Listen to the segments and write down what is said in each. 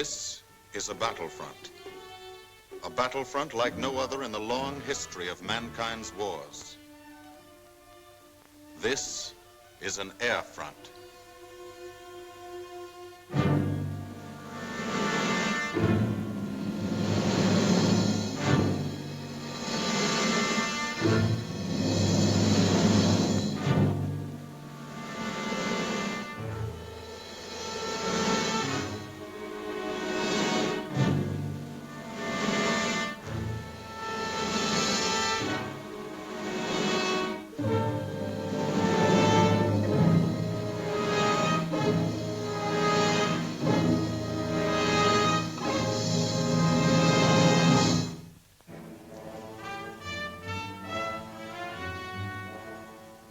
This is a battlefront. A battlefront like no other in the long history of mankind's wars. This is an air front.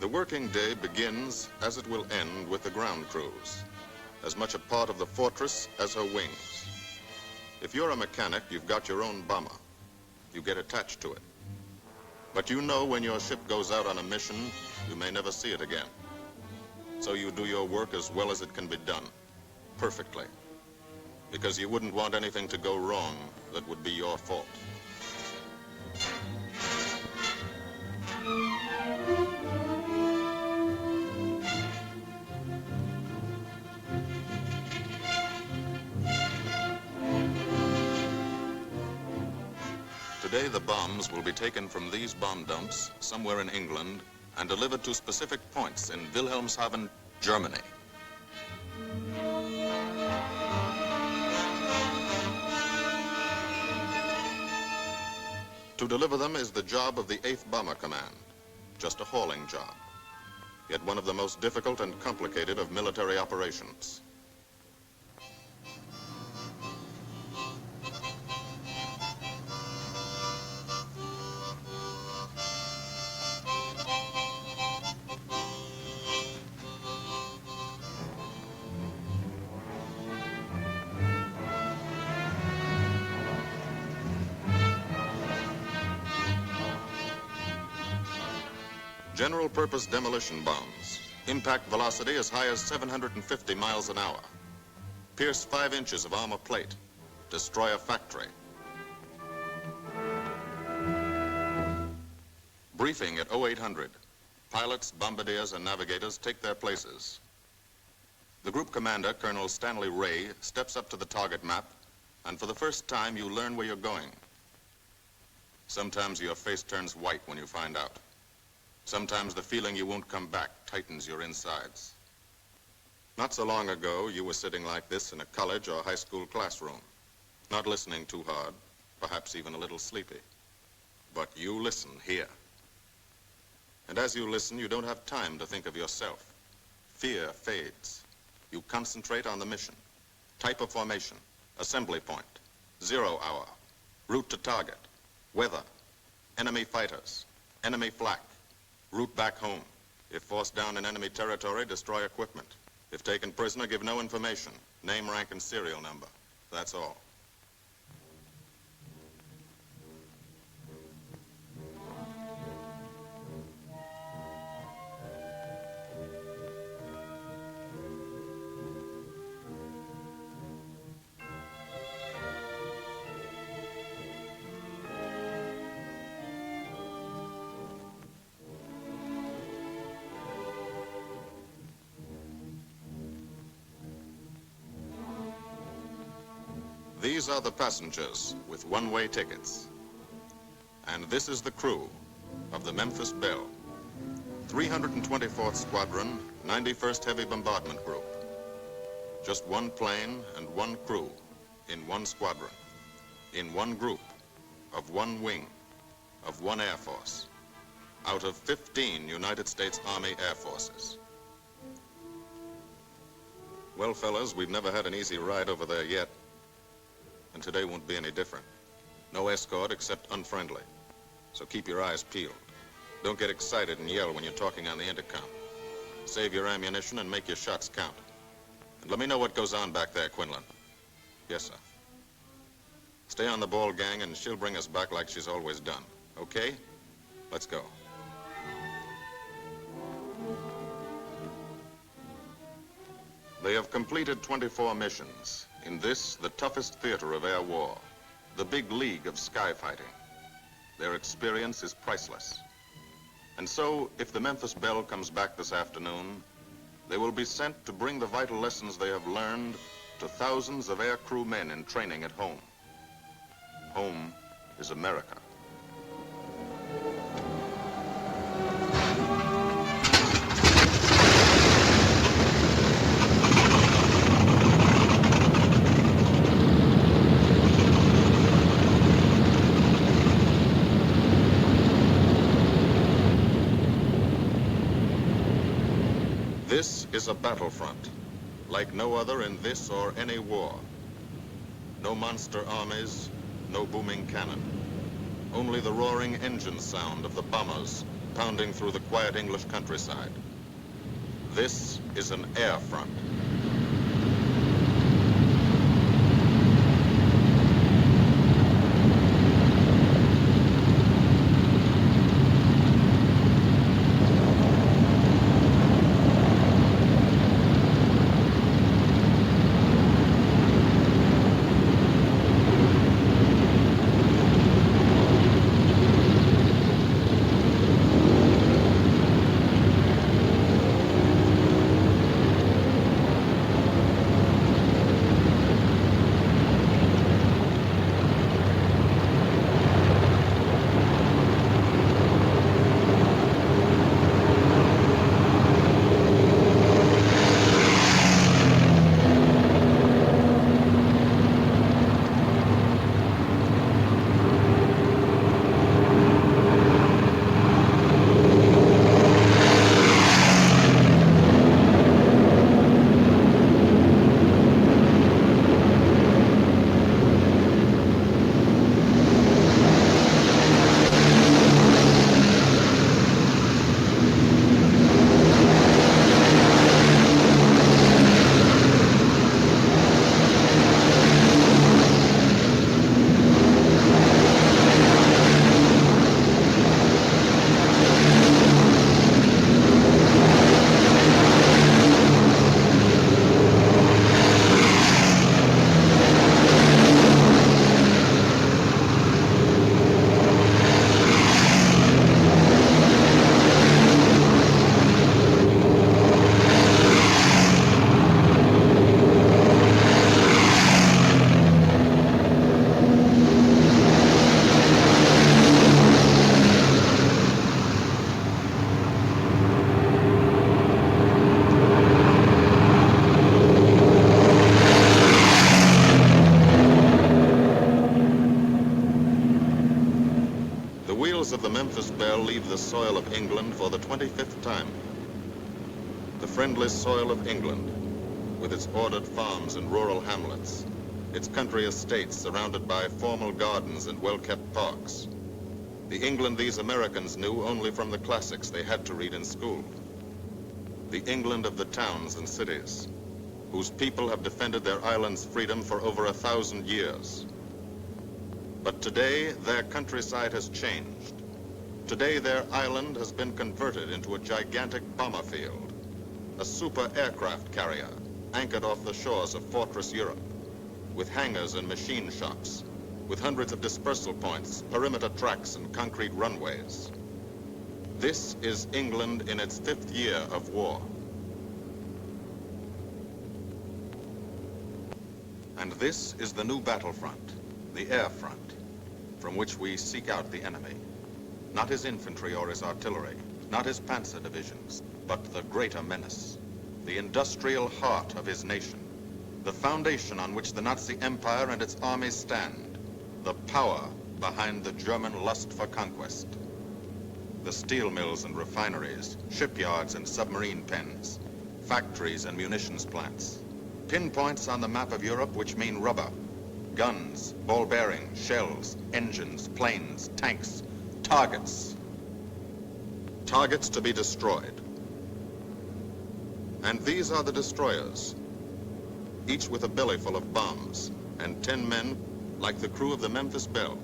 The working day begins, as it will end, with the ground crews, as much a part of the fortress as her wings. If you're a mechanic, you've got your own bomber. You get attached to it. But you know when your ship goes out on a mission, you may never see it again. So you do your work as well as it can be done, perfectly, because you wouldn't want anything to go wrong that would be your fault. Today, the bombs will be taken from these bomb dumps somewhere in England and delivered to specific points in Wilhelmshaven, Germany. To deliver them is the job of the 8th Bomber Command, just a hauling job, yet one of the most difficult and complicated of military operations. General-purpose demolition bombs, impact velocity as high as 750 miles an hour, pierce 5 inches of armor plate, destroy a factory. Briefing at 0800. Pilots, bombardiers, and navigators take their places. The group commander, Colonel Stanley Ray, steps up to the target map, and for the first time, you learn where you're going. Sometimes your face turns white when you find out. Sometimes the feeling you won't come back tightens your insides. Not so long ago, you were sitting like this in a college or high school classroom, not listening too hard, perhaps even a little sleepy. But you listen here. And as you listen, you don't have time to think of yourself. Fear fades. You concentrate on the mission, type of formation, assembly point, 0 hour, route to target, weather, enemy fighters, enemy flak, route back home. If forced down in enemy territory, destroy equipment. If taken prisoner, give no information. Name, rank, and serial number. That's all. These are the passengers with one-way tickets. And this is the crew of the Memphis Belle, 324th Squadron, 91st Heavy Bombardment Group. Just one plane and one crew in one squadron, in one group, of one wing, of one Air Force, out of 15 United States Army Air Forces. Well, fellas, we've never had an easy ride over there yet. And today won't be any different. No escort except unfriendly. So keep your eyes peeled. Don't get excited and yell when you're talking on the intercom. Save your ammunition and make your shots count. And let me know what goes on back there, Quinlan. Yes, sir. Stay on the ball, gang, and she'll bring us back like she's always done. Okay? Let's go. They have completed 24 missions In this, the toughest theater of air war, the big league of sky fighting, their experience is priceless. And so, if the Memphis Belle comes back this afternoon, they will be sent to bring the vital lessons they have learned to thousands of air crew men in training at home. Home is America. This is a battlefront, like no other in this or any war. No monster armies, no booming cannon. Only the roaring engine sound of the bombers pounding through the quiet English countryside. This is an air front. Of the Memphis Belle leave the soil of England for the 25th time. The friendly soil of England, with its ordered farms and rural hamlets, its country estates surrounded by formal gardens and well-kept parks. The England these Americans knew only from the classics they had to read in school. The England of the towns and cities, whose people have defended their island's freedom for over 1,000 years. But today, their countryside has changed. Today, their island has been converted into a gigantic bomber field, a super aircraft carrier anchored off the shores of Fortress Europe, with hangars and machine shops, with hundreds of dispersal points, perimeter tracks, and concrete runways. This is England in its 5th year of war. And this is the new battlefront, the air front, from which we seek out the enemy. Not his infantry or his artillery, not his panzer divisions, but the greater menace, the industrial heart of his nation, the foundation on which the Nazi Empire and its armies stand, the power behind the German lust for conquest. The steel mills and refineries, shipyards and submarine pens, factories and munitions plants, pinpoints on the map of Europe which mean rubber, guns, ball bearings, shells, engines, planes, tanks, targets. Targets to be destroyed. And these are the destroyers, each with a belly full of bombs, and 10 men like the crew of the Memphis Belle.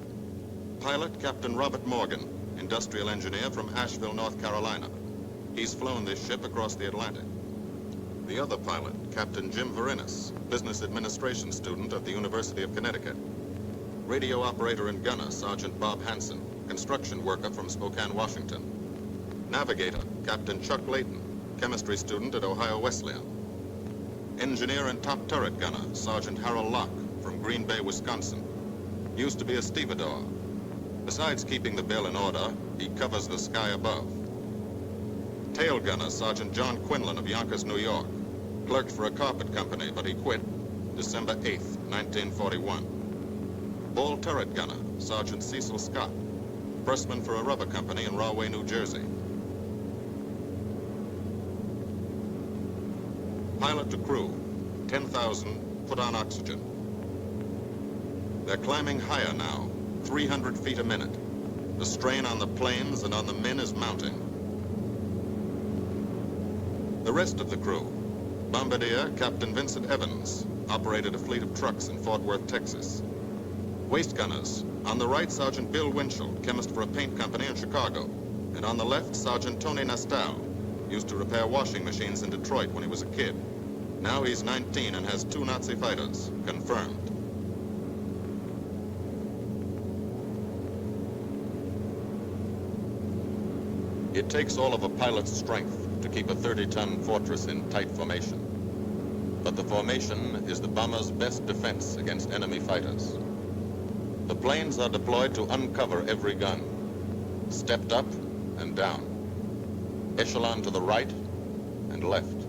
Pilot Captain Robert Morgan, industrial engineer from Asheville, North Carolina. He's flown this ship across the Atlantic. The other pilot, Captain Jim Verinis, business administration student at the University of Connecticut. Radio operator and gunner, Sergeant Bob Hansen, construction worker from Spokane, Washington. Navigator, Captain Chuck Layton, chemistry student at Ohio Wesleyan. Engineer and top turret gunner, Sergeant Harold Locke, from Green Bay, Wisconsin. Used to be a stevedore. Besides keeping the Belle in order, he covers the sky above. Tail gunner, Sergeant John Quinlan of Yonkers, New York. Clerked for a carpet company, but he quit December 8th, 1941. Ball turret gunner, Sergeant Cecil Scott. Pressman for a rubber company in Rahway, New Jersey. Pilot to crew, 10,000, put on oxygen. They're climbing higher now, 300 feet a minute. The strain on the planes and on the men is mounting. The rest of the crew, bombardier Captain Vincent Evans, operated a fleet of trucks in Fort Worth, Texas. Waist gunners, on the right, Sergeant Bill Winchell, chemist for a paint company in Chicago. And on the left, Sergeant Tony Nastal, used to repair washing machines in Detroit when he was a kid. Now he's 19 and has 2 Nazi fighters, confirmed. It takes all of a pilot's strength to keep a 30-ton fortress in tight formation. But the formation is the bomber's best defense against enemy fighters. The planes are deployed to uncover every gun, stepped up and down, echelon to the right and left,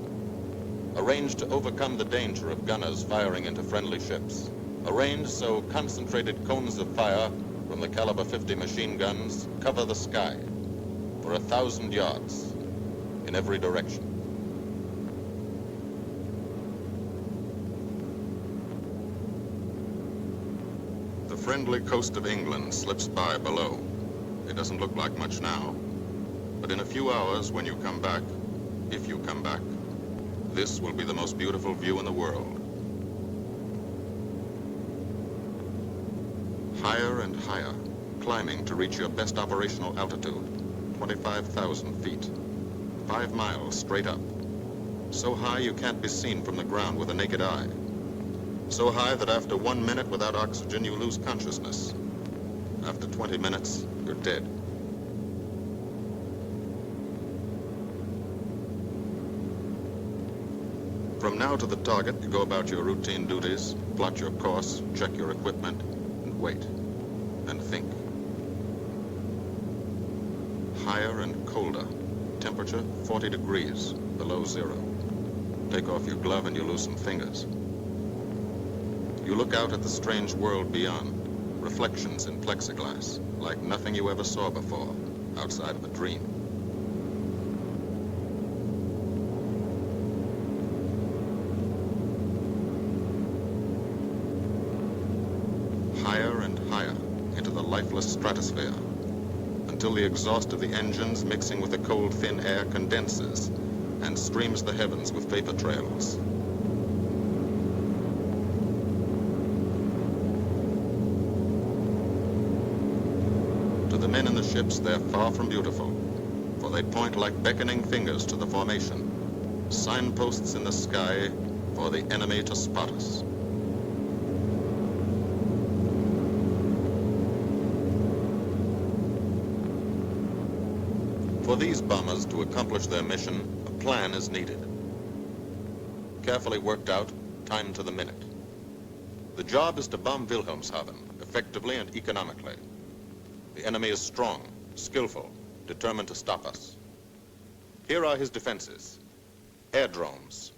arranged to overcome the danger of gunners firing into friendly ships, arranged so concentrated cones of fire from the caliber 50 machine guns cover the sky for 1,000 yards in every direction. The friendly coast of England slips by below. It doesn't look like much now, but in a few hours when you come back, if you come back, this will be the most beautiful view in the world. Higher and higher, climbing to reach your best operational altitude, 25,000 feet. 5 miles straight up. So high you can't be seen from the ground with the naked eye. So high that after 1 minute without oxygen, you lose consciousness. After 20 minutes, you're dead. From now to the target, you go about your routine duties, plot your course, check your equipment, and wait, and think. Higher and colder. Temperature 40 degrees, below zero. Take off your glove and you lose some fingers. You look out at the strange world beyond, reflections in plexiglass, like nothing you ever saw before, outside of a dream. Higher and higher into the lifeless stratosphere, until the exhaust of the engines mixing with the cold, thin air condenses and streams the heavens with vapor trails. To the men in the ships, they're far from beautiful, for they point like beckoning fingers to the formation, signposts in the sky for the enemy to spot us. For these bombers to accomplish their mission, a plan is needed. Carefully worked out, timed to the minute. The job is to bomb Wilhelmshaven effectively and economically. The enemy is strong, skillful, determined to stop us. Here are his defenses. Airdromes,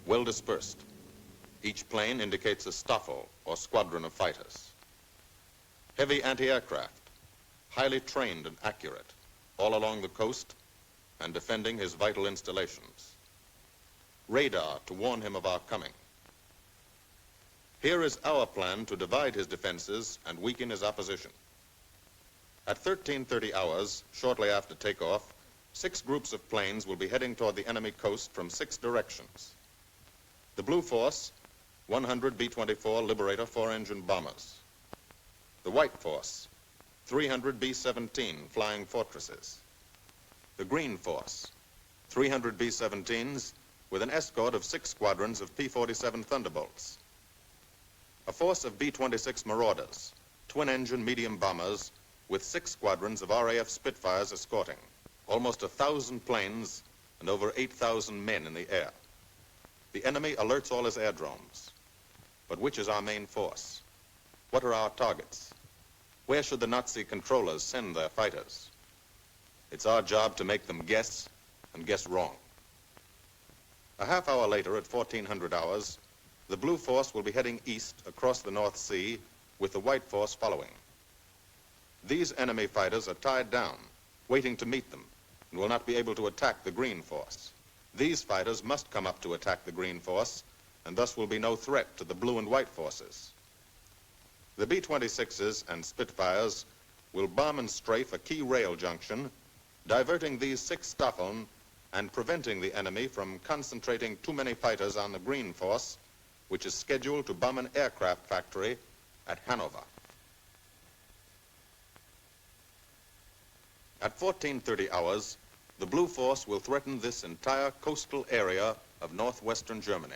well dispersed. Each plane indicates a Staffel or squadron of fighters. Heavy anti-aircraft, highly trained and accurate, all along the coast and defending his vital installations. Radar to warn him of our coming. Here is our plan to divide his defenses and weaken his opposition. At 13:30 hours, shortly after takeoff, 6 groups of planes will be heading toward the enemy coast from 6 directions. The Blue Force, 100 B-24 Liberator 4-engine bombers. The White Force, 300 B-17 Flying Fortresses. The Green Force, 300 B-17s with an escort of 6 squadrons of P-47 Thunderbolts. A force of B-26 Marauders, twin-engine medium bombers, with 6 squadrons of RAF Spitfires escorting. Almost 1,000 planes and over 8,000 men in the air. The enemy alerts all his aerodromes. But which is our main force? What are our targets? Where should the Nazi controllers send their fighters? It's our job to make them guess, and guess wrong. A half hour later, at 1400 hours, the Blue Force will be heading east across the North Sea, with the White Force following. These enemy fighters are tied down, waiting to meet them, and will not be able to attack the Green Force. These fighters must come up to attack the Green Force, and thus will be no threat to the Blue and White Forces. The B-26s and Spitfires will bomb and strafe a key rail junction, diverting these 6 Staffeln and preventing the enemy from concentrating too many fighters on the Green Force, which is scheduled to bomb an aircraft factory at Hanover. At 1430 hours, the Blue Force will threaten this entire coastal area of northwestern Germany.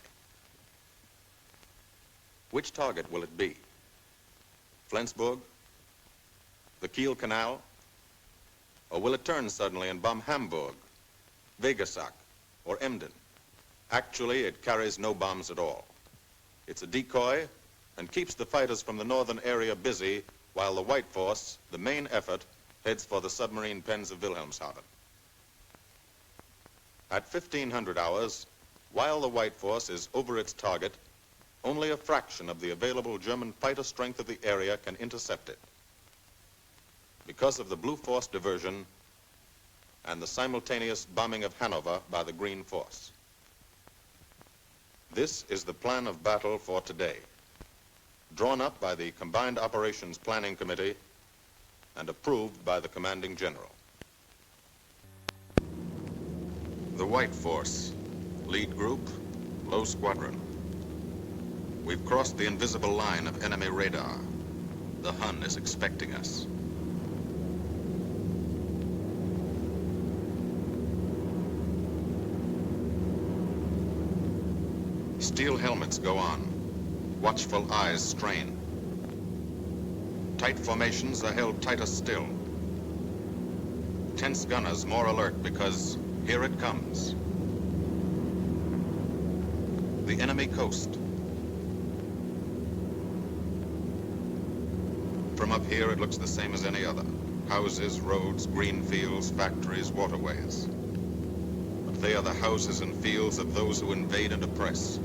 Which target will it be? Flensburg? The Kiel Canal? Or will it turn suddenly and bomb Hamburg, Wegesack, or Emden? Actually, it carries no bombs at all. It's a decoy and keeps the fighters from the northern area busy while the White Force, the main effort, heads for the submarine pens of Wilhelmshaven. At 1500 hours, while the White Force is over its target, only a fraction of the available German fighter strength of the area can intercept it. Because of the Blue Force diversion and the simultaneous bombing of Hanover by the Green Force. This is the plan of battle for today, drawn up by the Combined Operations Planning Committee and approved by the Commanding General. The White Force, lead group, low squadron. We've crossed the invisible line of enemy radar. The Hun is expecting us. Steel helmets go on. Watchful eyes strain. Tight formations are held tighter still. Tense gunners more alert because here it comes. The enemy coast. From up here, it looks the same as any other. Houses, roads, green fields, factories, waterways. But they are the houses and fields of those who invade and oppress.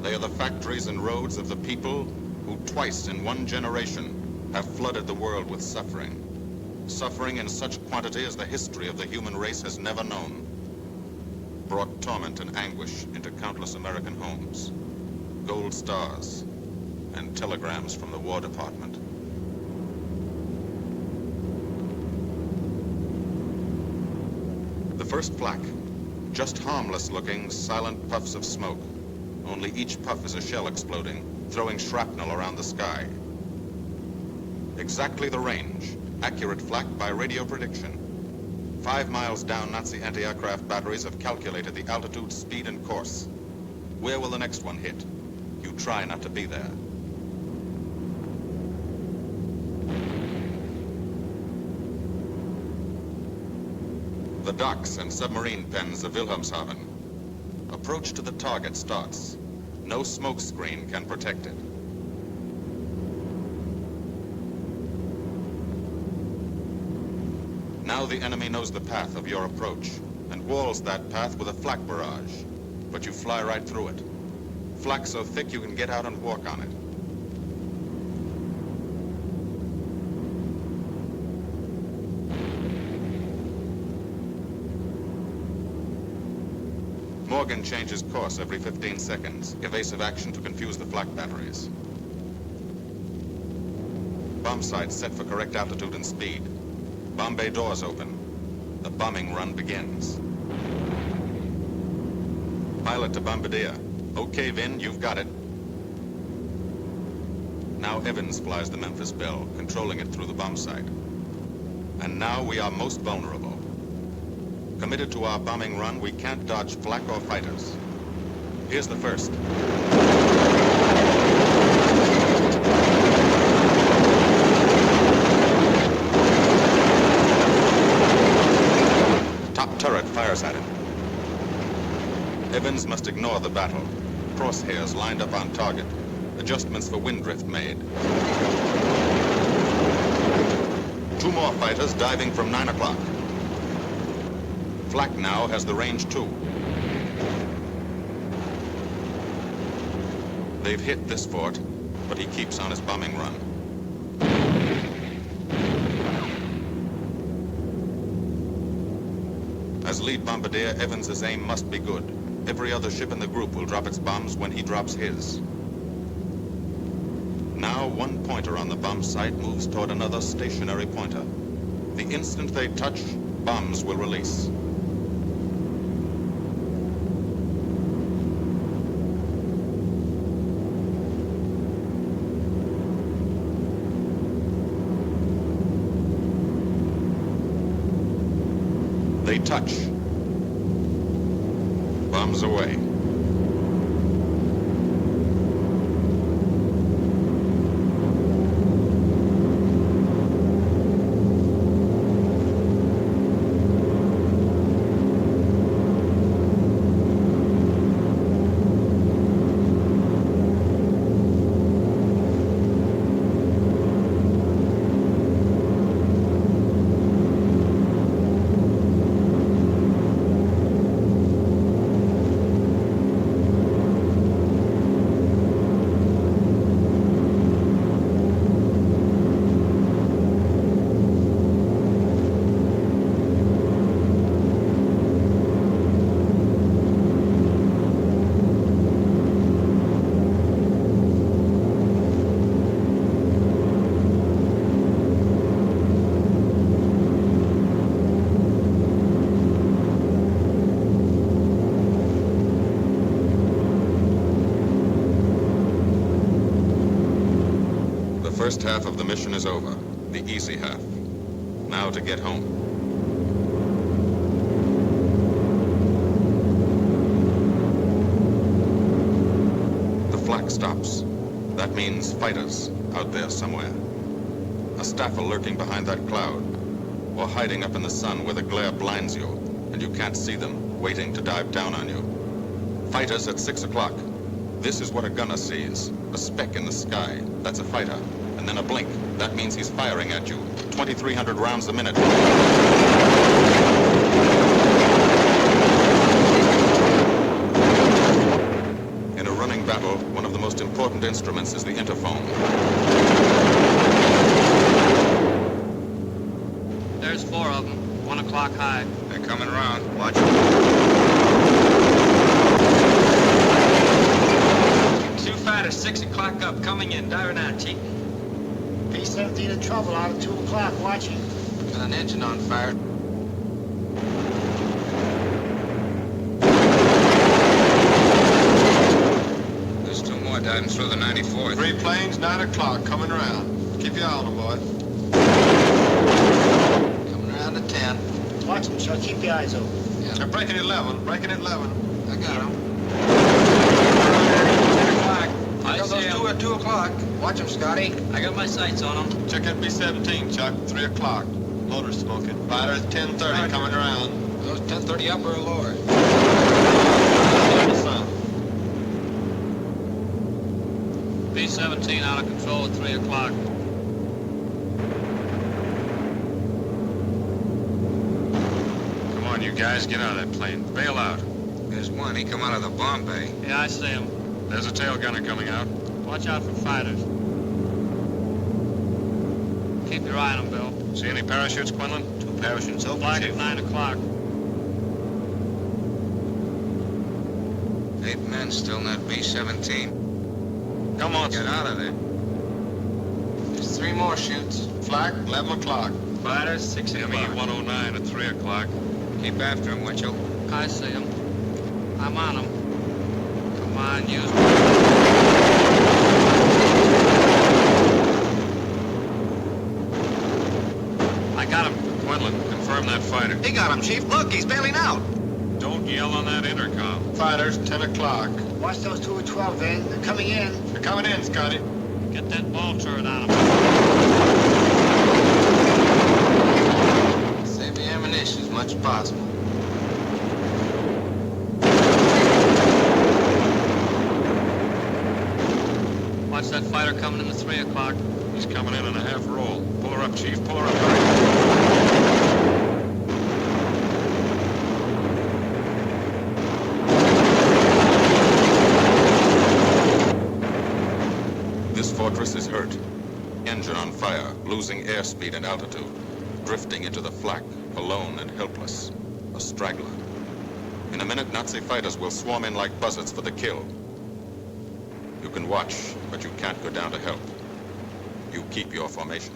They are the factories and roads of the people who twice in one generation have flooded the world with suffering. Suffering in such quantity as the history of the human race has never known. Brought torment and anguish into countless American homes. Gold stars and telegrams from the War Department. The first flak, just harmless-looking, silent puffs of smoke. Only each puff is a shell exploding, throwing shrapnel around the sky. Exactly the range, accurate flak by radio prediction. 5 miles down, Nazi anti-aircraft batteries have calculated the altitude, speed, and course. Where will the next one hit? You try not to be there. The docks and submarine pens of Wilhelmshaven. Approach to the target starts. No smoke screen can protect it. Now the enemy knows the path of your approach and walls that path with a flak barrage, but you fly right through it. Flak so thick you can get out and walk on it. Morgan changes course every 15 seconds. Evasive action to confuse the flak batteries. Bomb sights set for correct altitude and speed. Bomb bay doors open. The bombing run begins. Pilot to bombardier. Okay, Vin, you've got it. Now Evans flies the Memphis Belle, controlling it through the bomb sight. And now we are most vulnerable. Committed to our bombing run, we can't dodge flak or fighters. Here's the first. Top turret fires at him. Evans must ignore the battle. Crosshairs lined up on target. Adjustments for wind drift made. 2 more fighters diving from 9 o'clock. Flak now has the range too. They've hit this fort, but he keeps on his bombing run. As lead bombardier, Evans's aim must be good. Every other ship in the group will drop its bombs when he drops his. Now 1 pointer on the bomb site moves toward another stationary pointer. The instant they touch, bombs will release. They touch. Bombs away. First half of the mission is over, the easy half. Now to get home. The flak stops. That means fighters out there somewhere. A staffer lurking behind that cloud, or hiding up in the sun where the glare blinds you, and you can't see them, waiting to dive down on you. Fighters at 6 o'clock. This is what a gunner sees. A speck in the sky. That's a fighter. And then a blink. That means he's firing at you. 2,300 rounds a minute. In a running battle, one of the most important instruments is the interphone. There's 4 of them. 1 o'clock high. They're coming around. Watch them. 2 fighters, 6 o'clock up, coming in. Diving out, Chief. B-17 in trouble out at 2 o'clock, watching. Got an engine on fire. There's 2 more diving through the 94th. 3 planes, 9 o'clock, coming around. Keep your eye on them, boy. Coming around to 10. Watch them, Chuck. Keep your eyes open. Yeah. They're breaking at 11, breaking at 11. I got them. 10 o'clock. I got those 2 at 2 o'clock. Watch them, Scotty. I got my sights on them. Check that B-17, Chuck. 3 o'clock. Motor smoking. Fighters 10:30 coming around. Those 10:30 upper or lower? B-17 out of control at 3 o'clock. Come on, you guys, get out of that plane. Bail out. There's one. He come out of the bomb bay. Yeah, I see him. There's a tail gunner coming out. Watch out for fighters. Keep your eye on them, Bill. See any parachutes, Quinlan? 2 parachutes open. Flag at 9 o'clock. 8 men still in that B-17. Come on, Get out of there. There's 3 more chutes. Flak, 11 o'clock. Fighters, 6 o'clock. ME-109 at 3 o'clock. Keep after him, Winchell. I see him. I'm on him. Come on, use me. I got him. Quinlan, confirm that fighter. He got him, Chief. Look, he's bailing out. Don't yell on that intercom. Fighters, 10 o'clock. Watch those 2 at 12, Van. They're coming in. They're coming in, Scotty. Get that ball turret on him. Save the ammunition as much as possible. Watch that fighter coming in at 3 o'clock. He's coming in a half roll. Pull her up, Chief. Pull her up. This fortress is hurt. Engine on fire, losing airspeed and altitude. Drifting into the flak, alone and helpless. A straggler. In a minute, Nazi fighters will swarm in like buzzards for the kill. You can watch, but you can't go down to help. You keep your formation.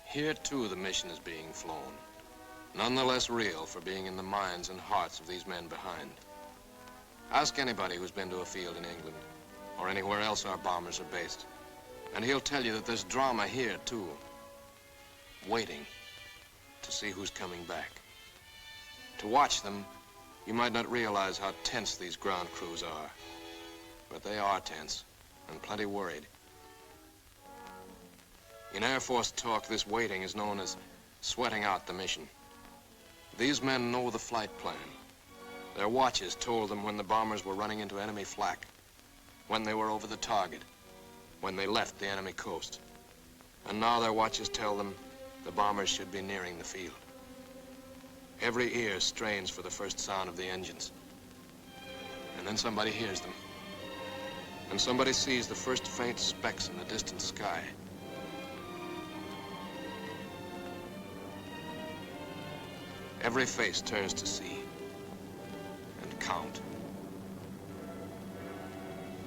Here, too, the mission is being flown. None the less real for being in the minds and hearts of these men behind. Ask anybody who's been to a field in England, or anywhere else our bombers are based, and he'll tell you that there's drama here, too. Waiting to see who's coming back. To watch them, you might not realize how tense these ground crews are. But they are tense, and plenty worried. In Air Force talk, this waiting is known as sweating out the mission. These men know the flight plan. Their watches told them when the bombers were running into enemy flak, when they were over the target, when they left the enemy coast. And now their watches tell them the bombers should be nearing the field. Every ear strains for the first sound of the engines. And then somebody hears them. And somebody sees the first faint specks in the distant sky. Every face turns to see and count.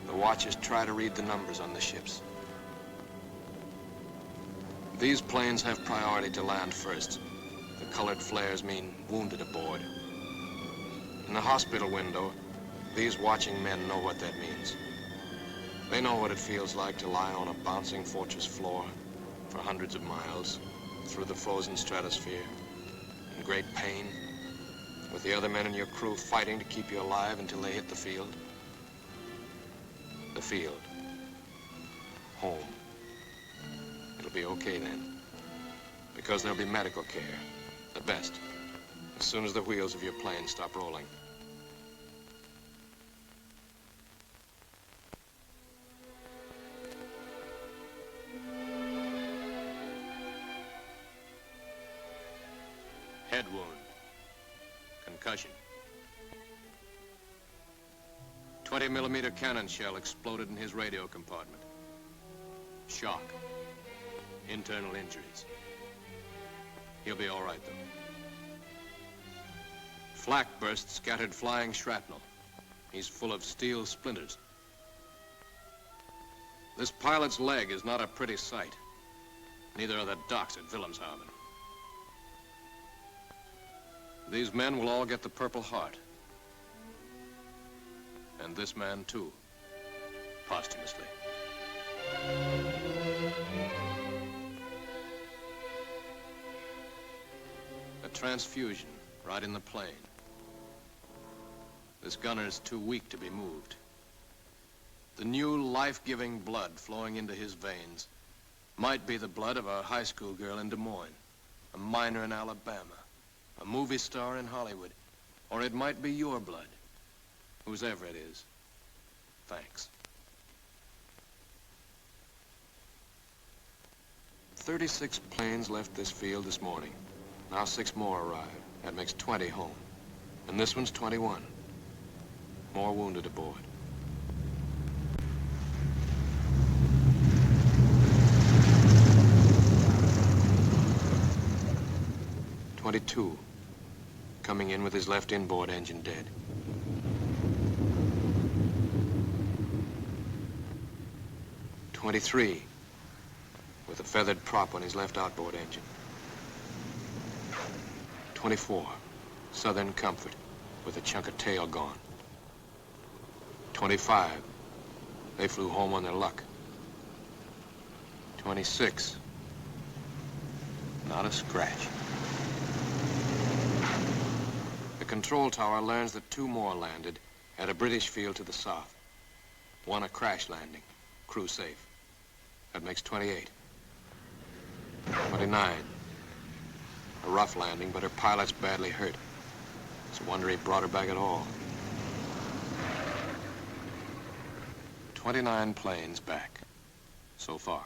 The watchers try to read the numbers on the ships. These planes have priority to land first. The colored flares mean wounded aboard. In the hospital window, these watching men know what that means. They know what it feels like to lie on a bouncing fortress floor for hundreds of miles through the frozen stratosphere in great pain, with the other men in your crew fighting to keep you alive until they hit the field. The field. Home. It'll be okay then, because there'll be medical care. The best, as soon as the wheels of your plane stop rolling. Head wound. Concussion. 20mm cannon shell exploded in his radio compartment. Shock. Internal injuries. He'll be all right, though. Flak burst scattered flying shrapnel. He's full of steel splinters. This pilot's leg is not a pretty sight. Neither are the docks at Wilhelmshaven. These men will all get the Purple Heart. And this man, too, posthumously. A transfusion right in the plane. This gunner's too weak to be moved. The new life-giving blood flowing into his veins might be the blood of a high school girl in Des Moines, a miner in Alabama, a movie star in Hollywood, or it might be your blood, whosever it is. Thanks. 36 planes left this field this morning. Now 6 more arrived. That makes 20 home. And this one's 21. More wounded aboard. "22, coming in with his left inboard engine dead. 23, with a feathered prop on his left outboard engine. 24, Southern Comfort, with a chunk of tail gone. 25, they flew home on their luck. 26. Not a scratch. The control tower learns that 2 more landed at a British field to the south. 1 a crash landing, crew safe. That makes 28. 29. A rough landing, but her pilot's badly hurt. It's a wonder he brought her back at all. 29 planes back, so far.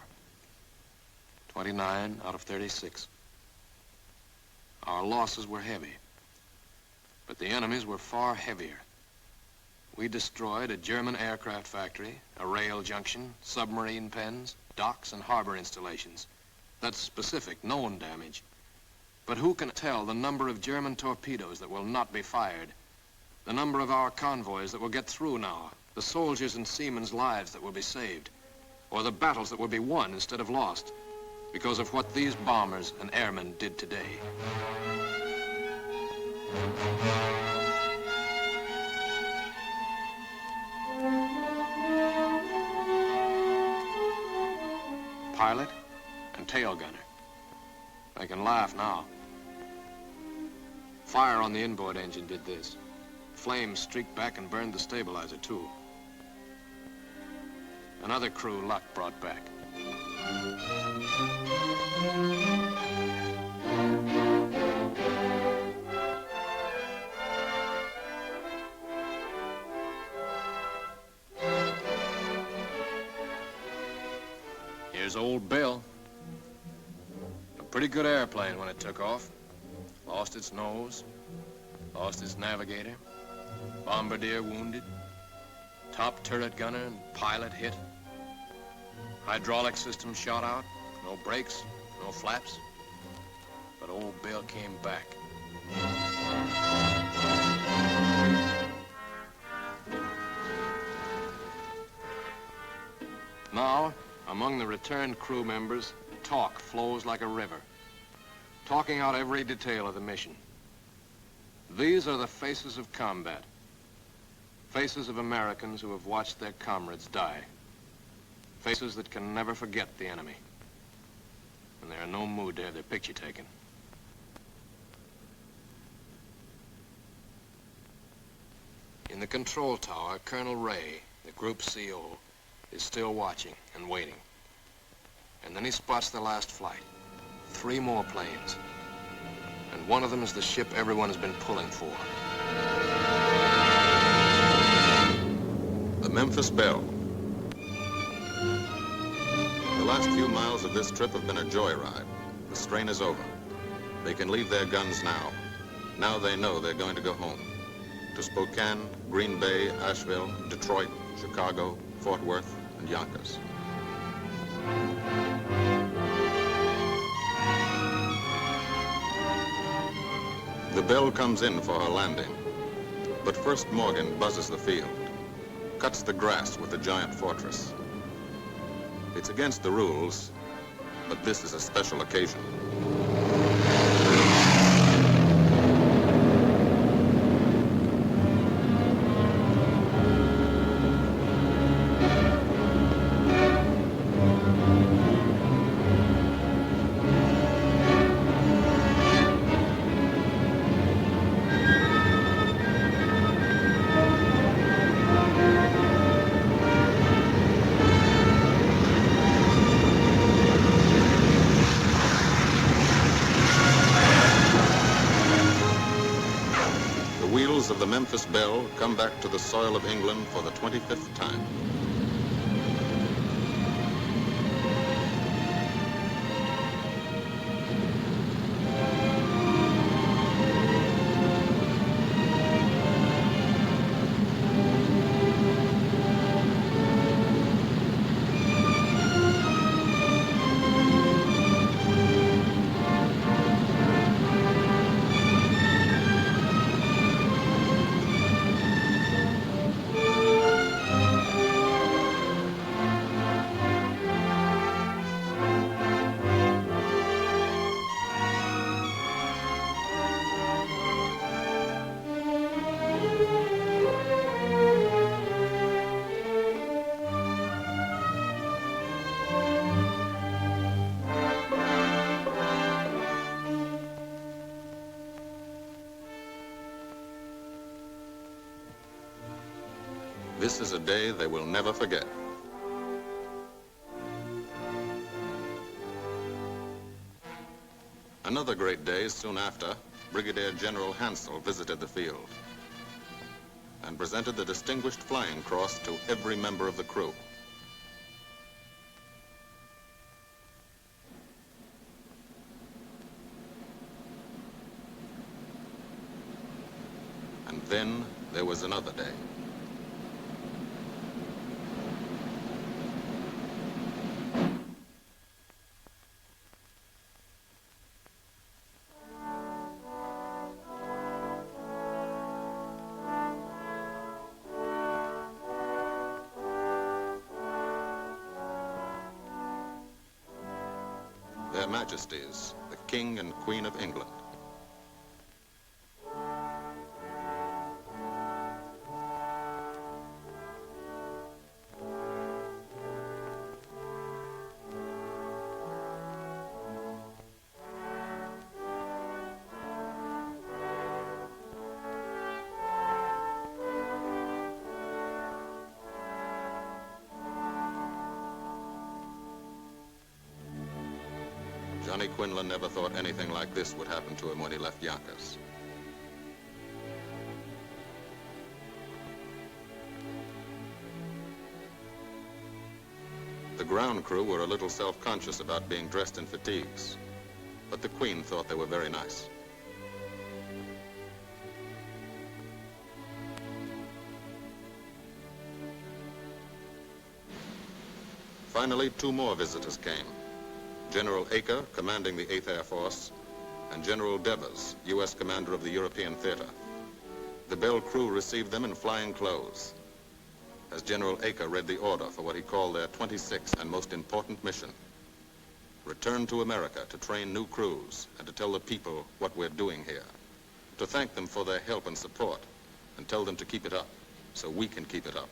29 out of 36. Our losses were heavy, but the enemy's were far heavier. We destroyed a German aircraft factory, a rail junction, submarine pens, docks, and harbor installations. That's specific, known damage. But who can tell the number of German torpedoes that will not be fired, the number of our convoys that will get through now, the soldiers and seamen's lives that will be saved, or the battles that will be won instead of lost because of what these bombers and airmen did today. Pilot and tail gunner. They can laugh now. Fire on the inboard engine did this. Flames streaked back and burned the stabilizer, too. Another crew luck brought back. Here's old Belle. A pretty good airplane when it took off. Lost its nose, lost its navigator, bombardier wounded, top turret gunner and pilot hit. Hydraulic system shot out, no brakes, no flaps. But old Belle came back. Now, among the returned crew members, talk flows like a river, talking out every detail of the mission. These are the faces of combat, faces of Americans who have watched their comrades die, faces that can never forget the enemy, and they're in no mood to have their picture taken. In the control tower, Colonel Ray, the group CO, is still watching and waiting. And then he spots the last flight. 3 more planes. And one of them is the ship everyone has been pulling for. The Memphis Belle. The last few miles of this trip have been a joyride. The strain is over. They can leave their guns now. Now they know they're going to go home. To Spokane, Green Bay, Asheville, Detroit, Chicago, Fort Worth, and Yonkers. The Belle comes in for her landing, but first Morgan buzzes the field, cuts the grass with the giant fortress. It's against the rules, but this is a special occasion. Of the Memphis Belle come back to the soil of England for the 25th time. This is a day they will never forget. Another great day soon after, Brigadier General Hansel visited the field and presented the Distinguished Flying Cross to every member of the crew. And then there was another day. Their Majesties, the King and Queen of England. Johnny Quinlan never thought anything like this would happen to him when he left Yonkers. The ground crew were a little self-conscious about being dressed in fatigues, but the Queen thought they were very nice. Finally, two more visitors came. General Acre, commanding the 8th Air Force, and General Devers, U.S. commander of the European Theater. The Belle crew received them in flying clothes, as General Acre read the order for what he called their 26th and most important mission. Return to America to train new crews and to tell the people what we're doing here. To thank them for their help and support and tell them to keep it up so we can keep it up.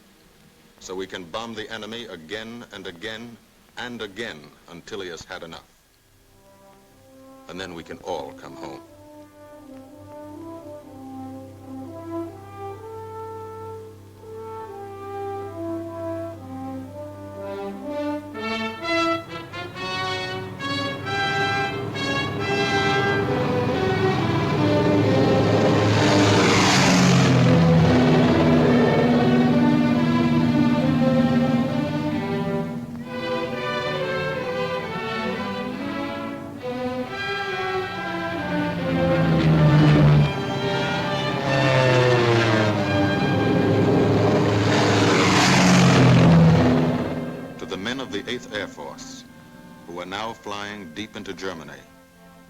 So we can bomb the enemy again and again and again until he has had enough. And then we can all come home. Deep into Germany,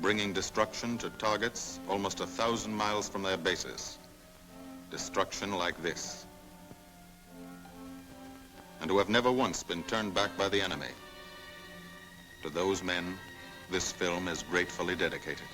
bringing destruction to targets almost 1,000 miles from their bases. Destruction like this. And who have never once been turned back by the enemy. To those men, this film is gratefully dedicated.